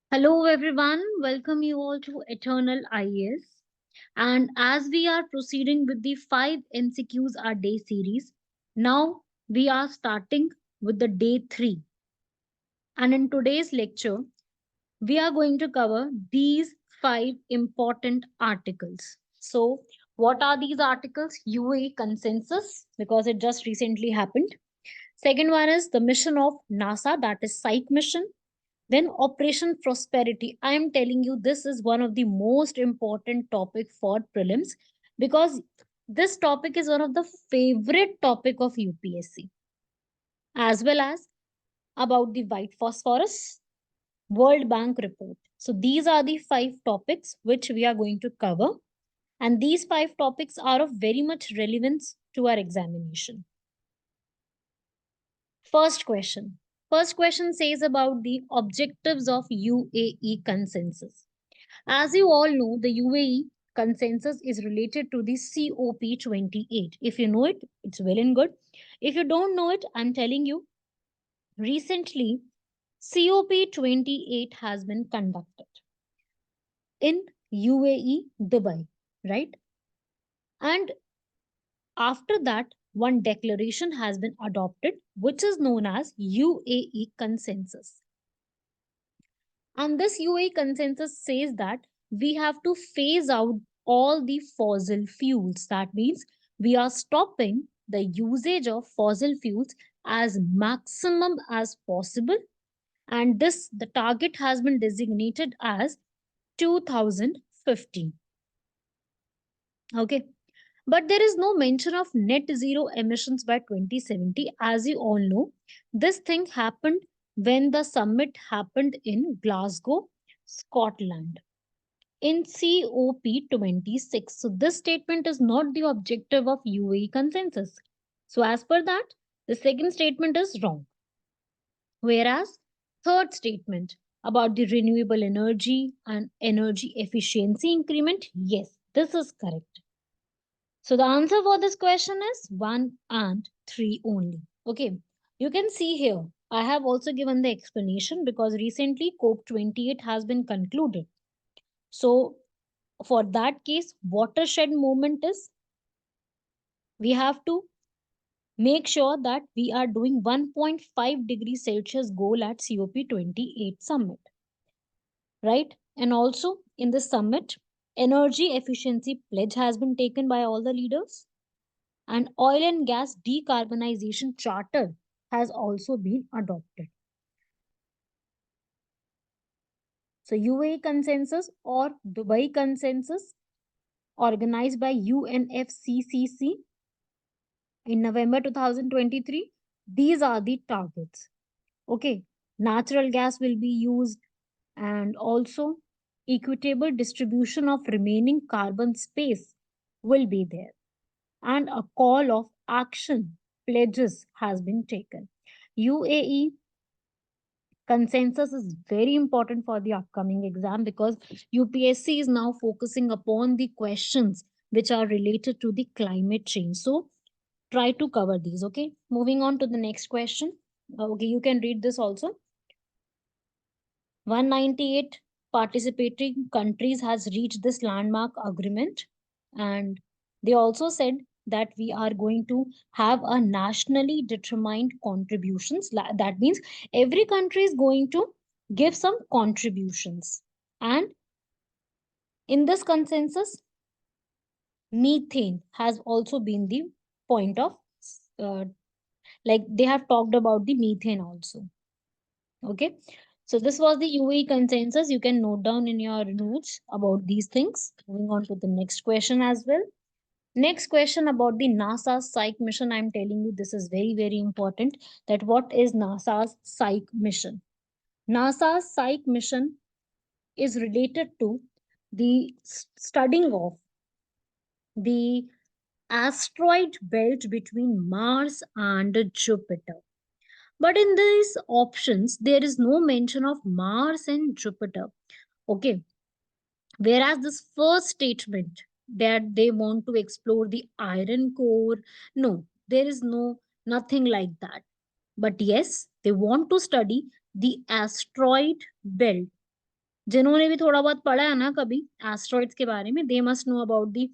Hello, everyone. Welcome you all to Eternal IAS. And as we are proceeding with the 5 MCQs a day series, now we are starting with the day 3. And in today's lecture, we are going to cover these 5 important articles. So, what are these articles? UAE consensus, because it just recently happened. Second one is the mission of NASA, that is Psych mission. Then Operation Prosperity. I am telling you, this is one of the most important topic for prelims because this topic is one of the favorite topic of UPSC, as well as about the white phosphorus, World Bank report. So these are the 5 topics which we are going to cover, and these 5 topics are of very much relevance to our examination. First question. First question says about the objectives of UAE consensus. As you all know, the UAE consensus is related to the COP28. If you know it, it's well and good. If you don't know it, I'm telling you, recently COP28 has been conducted in UAE, Dubai, right? And after that, one declaration has been adopted, which is known as UAE consensus. And this UAE consensus says that we have to phase out all the fossil fuels. That means we are stopping the usage of fossil fuels as maximum as possible. And this, the target has been designated as 2015. Okay. But there is no mention of net zero emissions by 2070. As you all know, this thing happened when the summit happened in Glasgow, Scotland, in COP26. So, this statement is not the objective of UAE consensus. So, as per that, the second statement is wrong. Whereas, third statement about the renewable energy and energy efficiency increment, yes, this is correct. So the answer for this question is 1 and 3 only. Okay. You can see here, I have also given the explanation because recently COP28 has been concluded. So for that case, watershed movement is we have to make sure that we are doing 1.5 degrees Celsius goal at COP28 summit, right? And also in the summit, energy efficiency pledge has been taken by all the leaders. An oil and gas decarbonization charter has also been adopted. So, UAE consensus or Dubai consensus, organized by UNFCCC in November 2023, these are the targets. Okay, natural gas will be used, and also equitable distribution of remaining carbon space will be there, and a call of action pledges has been taken. UAE consensus is very important for the upcoming exam because UPSC is now focusing upon the questions which are related to the climate change. So try to cover these. Okay, moving on to the next question. Okay, you can read this also. 198 participating countries has reached this landmark agreement, and they also said that we are going to have a nationally determined contributions. That means every country is going to give some contributions, and in this consensus, methane has also been the point of uh, like they have talked about the methane also. Okay. So this was the UAE consensus. You can note down in your notes about these things. Moving on to the next question as well. Next question about the NASA's Psych mission. I'm telling you, this is very, very important. That what is NASA's Psych mission? NASA's Psych mission is related to the studying of the asteroid belt between Mars and Jupiter. But in these options, there is no mention of Mars and Jupiter. Okay. Whereas this first statement that they want to explore the iron core, no, there is nothing like that. But yes, they want to study the asteroid belt. जिन्होंने भी थोड़ा बहुत पढ़ा है ना कभी asteroids के बारे में, they must know about the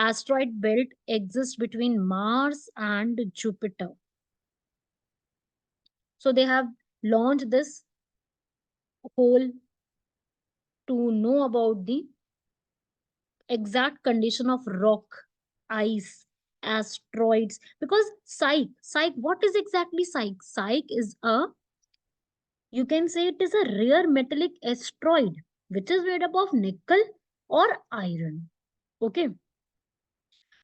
asteroid belt exist between Mars and Jupiter. So they have launched this whole to know about the exact condition of rock, ice, asteroids. Because what is exactly psyche? Psyche is a, you can say it is a rare metallic asteroid which is made up of nickel or iron. Okay,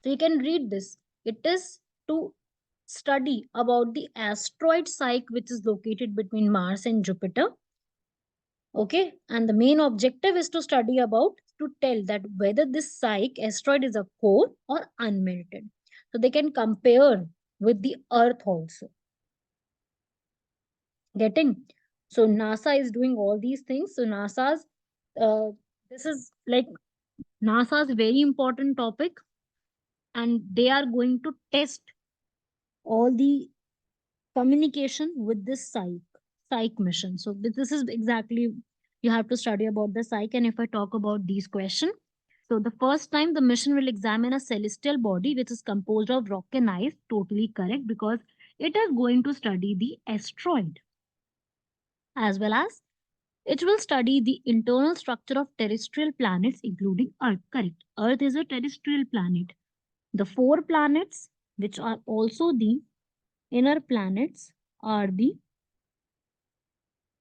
so you can read this. It is to study about the asteroid Psyche which is located between Mars and Jupiter. Okay, and the main objective is to study about, to tell that whether this Psyche asteroid is a core or unmelted. So they can compare with the Earth also. Getting? So NASA is doing all these things. So NASA's this is like NASA's very important topic, and they are going to test all the communication with this psych mission. So this is exactly, you have to study about the psych. And if I talk about these questions, so the first time the mission will examine a celestial body which is composed of rock and ice, totally correct, because it is going to study the asteroid, as well as it will study the internal structure of terrestrial planets including Earth. Correct, Earth is a terrestrial planet. The four planets which are also the inner planets are the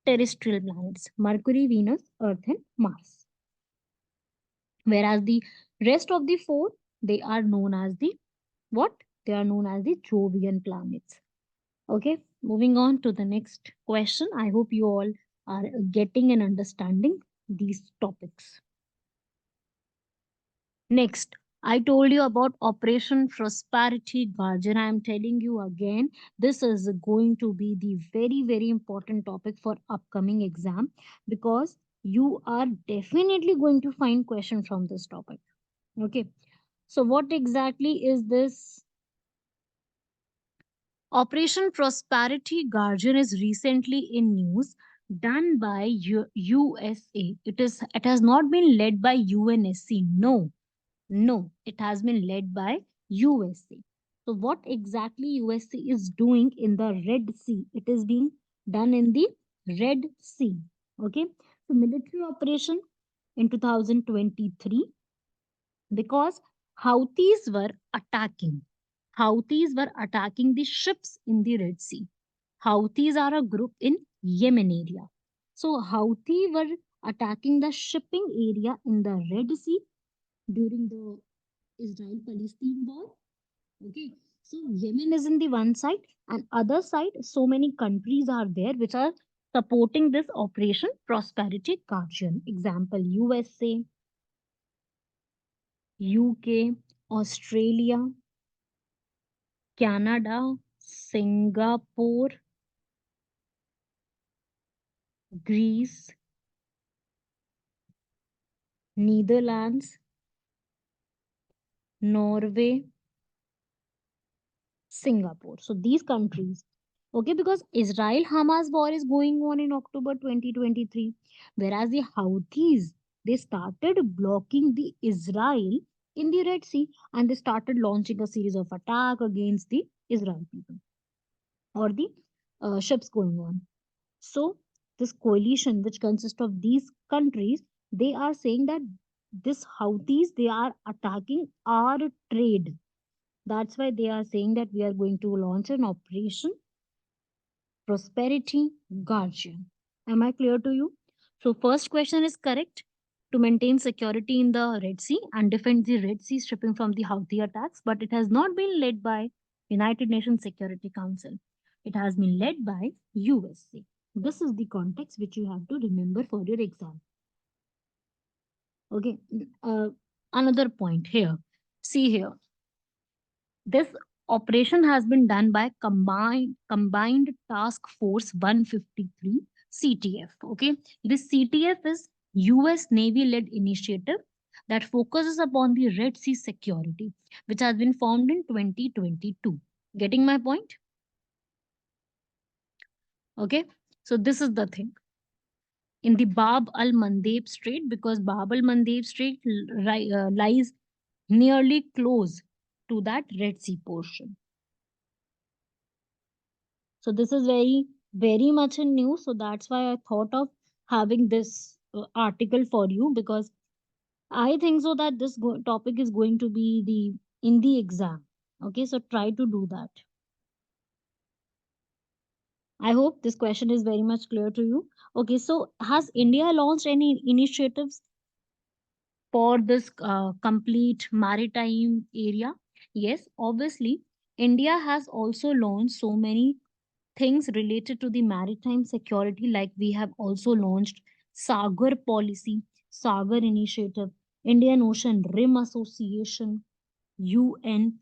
terrestrial planets: Mercury, Venus, Earth, and Mars. Whereas the rest of the four, they are known as the what? They are known as the Jovian planets. Okay, moving on to the next question. I hope you all are getting and understanding these topics. Next, I told you about Operation Prosperity Guardian. I am telling you again, this is going to be the very, very important topic for upcoming exam, because you are definitely going to find question from this topic. Okay. So what exactly is this? Operation Prosperity Guardian is recently in news, done by USA. It has not been led by UNSC. No, no, it has been led by USA. So what exactly USA is doing in the Red Sea? It is being done in the Red Sea. Okay. So military operation in 2023, because Houthis were attacking. Houthis were attacking the ships in the Red Sea. Houthis are a group in Yemen area. So Houthi were attacking the shipping area in the Red Sea during the Israel-Palestine war. Okay, so Yemen is in the one side, and other side, so many countries are there which are supporting this Operation Prosperity Guardian. Example: USA, UK, Australia, Canada, Singapore, Greece, Netherlands, Norway, Singapore. So these countries, okay, because Israel Hamas war is going on in October 2023, whereas the Houthis, they started blocking the Israel in the Red Sea, and they started launching a series of attack against the Israel people, or the ships going on. So this coalition, which consists of these countries, they are saying that this Houthis, they are attacking our trade. That's why they are saying that we are going to launch an Operation Prosperity Guardian. Am I clear to you? So first question is correct. To maintain security in the Red Sea and defend the Red Sea shipping from the Houthi attacks, but it has not been led by United Nations Security Council. It has been led by USA. This is the context which you have to remember for your exam. Okay. Another point here. See here. This operation has been done by Combined Task Force 153 CTF. Okay, this CTF is US Navy led initiative that focuses upon the Red Sea security, which has been formed in 2022. Getting my point? Okay, so this is the thing. in the Bab al Mandeb Strait, because Bab al Mandeb Strait lies nearly close to that Red Sea portion. So this is very much in news. So that's why I thought of having this article for you, because I think so that this topic is going to be the in the exam. Okay, so try to do that. I hope this question is very much clear to you. Okay, so has India launched any initiatives for this complete maritime area? Yes, obviously, India has also launched so many things related to the maritime security, like we have also launched Sagar policy, Sagar initiative, Indian Ocean Rim Association, UN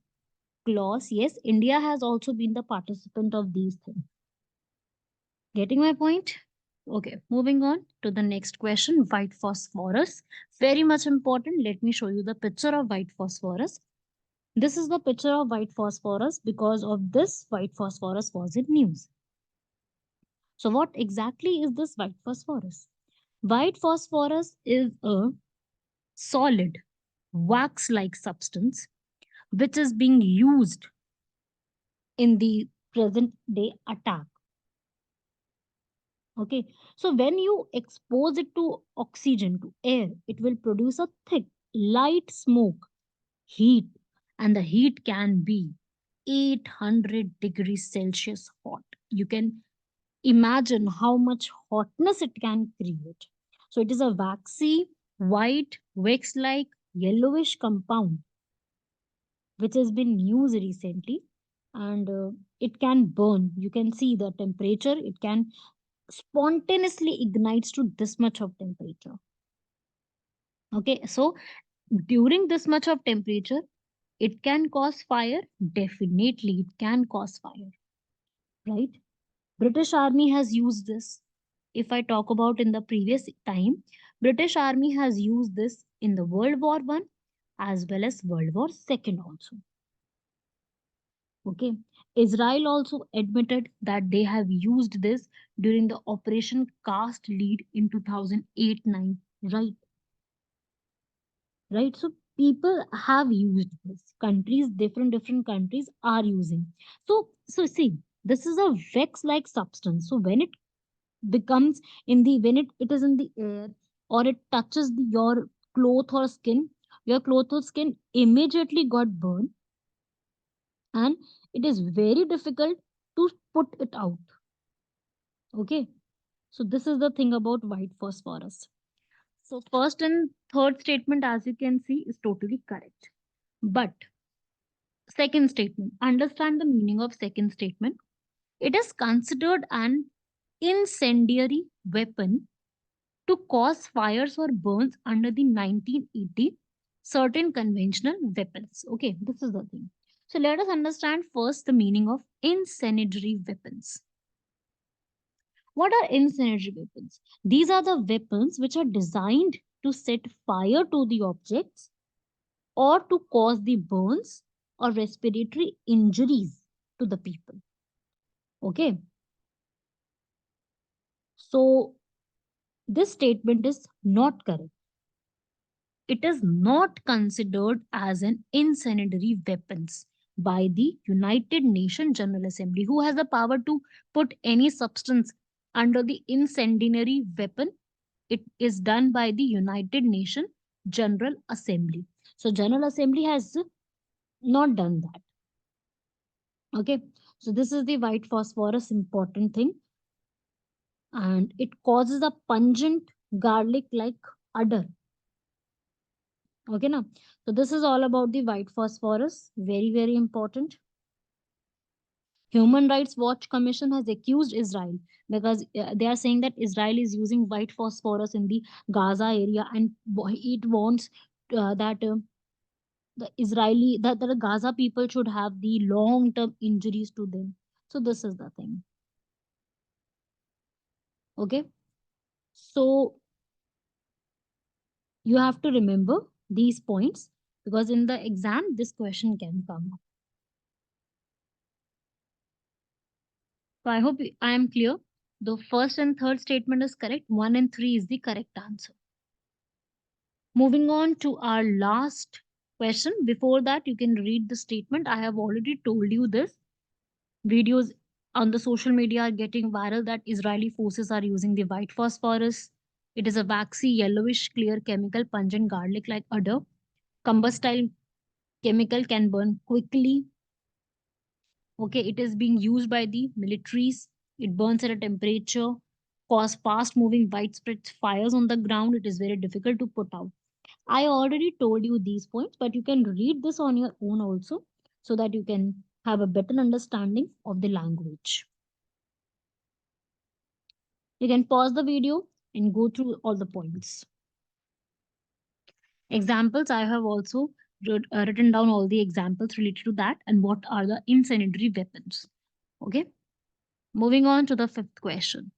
clause. Yes, India has also been the participant of these things. Getting my point? Okay, moving on to the next question. White phosphorus, very much important. Let me show you the picture of white phosphorus. This is the picture of white phosphorus. Because of this, white phosphorus was in news. So what exactly is this white phosphorus? White phosphorus is a solid wax-like substance which is being used in the present day attack. Okay, so when you expose it to oxygen, to air, it will produce a thick, light smoke, heat, and the heat can be 800 degrees Celsius hot. You can imagine how much hotness it can create. So it is a waxy, white, wax-like, yellowish compound which has been used recently, and it can burn. You can see the temperature. It can spontaneously ignites to this much of temperature. Okay, so during this much of temperature, it can cause fire. Definitely, it can cause fire, right? British Army has used this. If I talk about in the previous time, British Army has used this in the World War One as well as World War Second also. Okay. Israel also admitted that they have used this during the Operation Cast Lead in 2008-9. Right. Right. So people have used this. Countries, different countries are using. So see, this is a wax-like substance. So when it becomes in the when it is in the air, or it touches your cloth or skin, your cloth or skin immediately got burned, and it is very difficult to put it out. Okay, so this is the thing about white phosphorus. So first and third statement, as you can see, is totally correct, but second statement, understand the meaning of second statement. It is considered an incendiary weapon to cause fires or burns under the 1980 certain conventional weapons. Okay, this is the thing. So let us understand first the meaning of incendiary weapons. What are incendiary weapons? These are the weapons which are designed to set fire to the objects or to cause the burns or respiratory injuries to the people. Okay, so this statement is not correct. It is not considered as an incendiary weapons by the United Nations General Assembly. Who has the power to put any substance under the incendiary weapon? It is done by the United Nations General Assembly. So General Assembly has not done that. Okay, so this is the white phosphorus important thing, and it causes a pungent garlic like odor. Okay, now, so this is all about the white phosphorus. Very important. Human Rights Watch Commission has accused Israel because they are saying that Israel is using white phosphorus in the Gaza area, and it wants that that the Gaza people should have the long term injuries to them. So this is the thing. Okay, so you have to remember these points, because in the exam this question can come up. So I hope I am clear. The first and third statement is correct. 1 and 3 is the correct answer. Moving on to our last question. Before that, you can read the statement. I have already told you this. Videos on the social media are getting viral that Israeli forces are using the white phosphorus. It is a waxy, yellowish, clear chemical, pungent garlic like udder. Combustible chemical can burn quickly. Okay, it is being used by the militaries. It burns at a temperature, cause fast moving widespread fires on the ground. It is very difficult to put out. I already told you these points, but you can read this on your own also so that you can have a better understanding of the language. You can pause the video and go through all the points. Examples, I have also written down all the examples related to that and what are the incendiary weapons. Okay, moving on to the fifth question.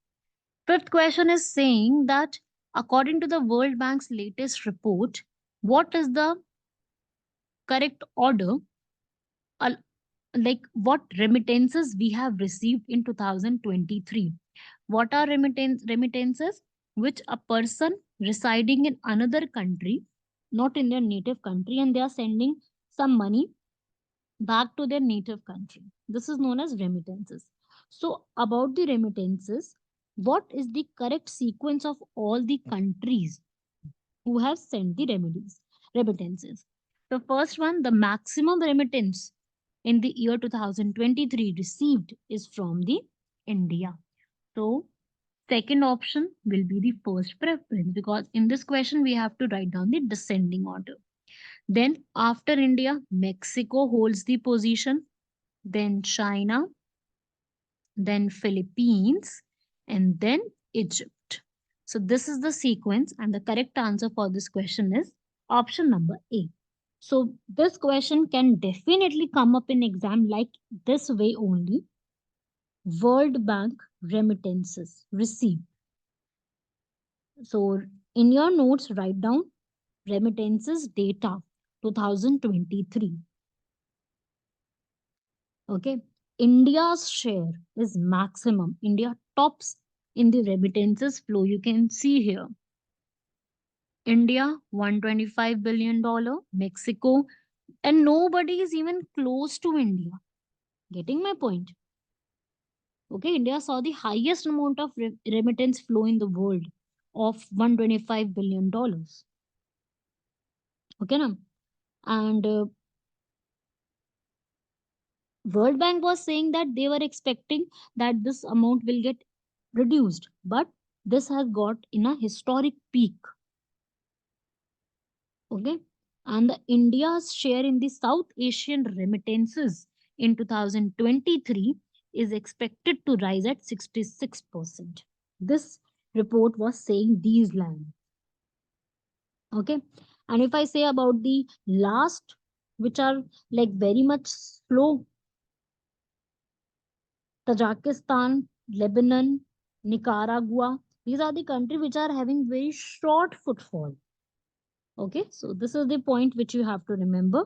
Fifth question is saying that according to the World Bank's latest report, what is the correct order, uh, like what remittances we have received in 2023? What are remittances? Which a person residing in another country, not in their native country, and they are sending some money back to their native country. This is known as remittances. So, about the remittances, what is the correct sequence of all the countries who have sent the remittances? The first one, the maximum remittance in the year 2023 received is from the India. So, second option will be the first preference because in this question we have to write down the descending order. Then after India, Mexico holds the position, then China, then Philippines, and then Egypt. So this is the sequence and the correct answer for this question is option number A. So this question can definitely come up in exam like this way only. World Bank remittances received. So in your notes, write down remittances data 2023. Okay. India's share is maximum. India tops in the remittances flow. You can see here. India, $125 billion. Mexico, and nobody is even close to India. Getting my point? Okay, India saw the highest amount of remittance flow in the world of $125 billion. Okay, now? And World Bank was saying that they were expecting that this amount will get reduced, but this has got in a historic peak. Okay, and the India's share in the South Asian remittances in 2023 is expected to rise at 66%. This report was saying these lines. Okay, and if I say about the last, which are like very much slow, Tajikistan, Lebanon, Nicaragua. These are the countries which are having very short footfall. Okay, so this is the point which you have to remember.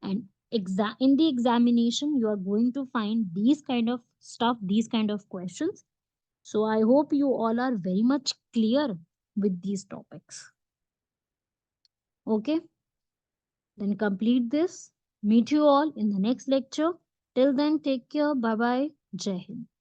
And in the examination, you are going to find these kind of stuff, these kind of questions. So I hope you all are very much clear with these topics. Okay, then complete this. Meet you all in the next lecture. Till then, take care. Bye bye. Jai Hind.